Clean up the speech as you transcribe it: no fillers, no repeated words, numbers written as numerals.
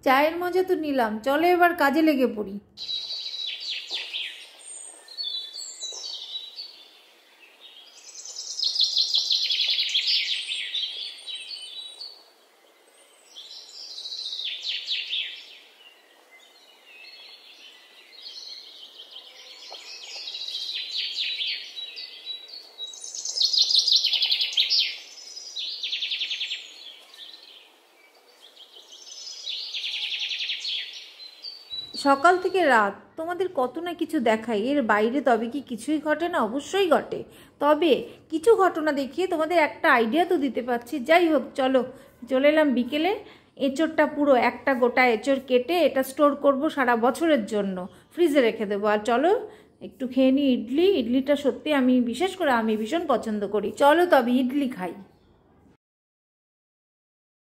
চায়ের মজা তো নিলাম, চলো এবার কাজে লেগে পড়ি। সকাল থেকে রাত তোমাদের কত না কিছু দেখাই, এর বাইরে তবে কি কিছুই ঘটে না? অবশ্যই ঘটে। তবে কিছু ঘটনা দেখিয়ে তোমাদের একটা আইডিয়া তো দিতে পারছি। যাই হোক, চলো চলে এলাম বিকেলে। এঁচোড়টা পুরো একটা গোটা এঁচোড় কেটে এটা স্টোর করব সারা বছরের জন্য, ফ্রিজে রেখে দেবো। আর চলো একটু খেয়ে নিই ইডলি। ইডলিটা সত্যি আমি বিশেষ করে আমি ভীষণ পছন্দ করি। চলো তবে ইডলি খাই।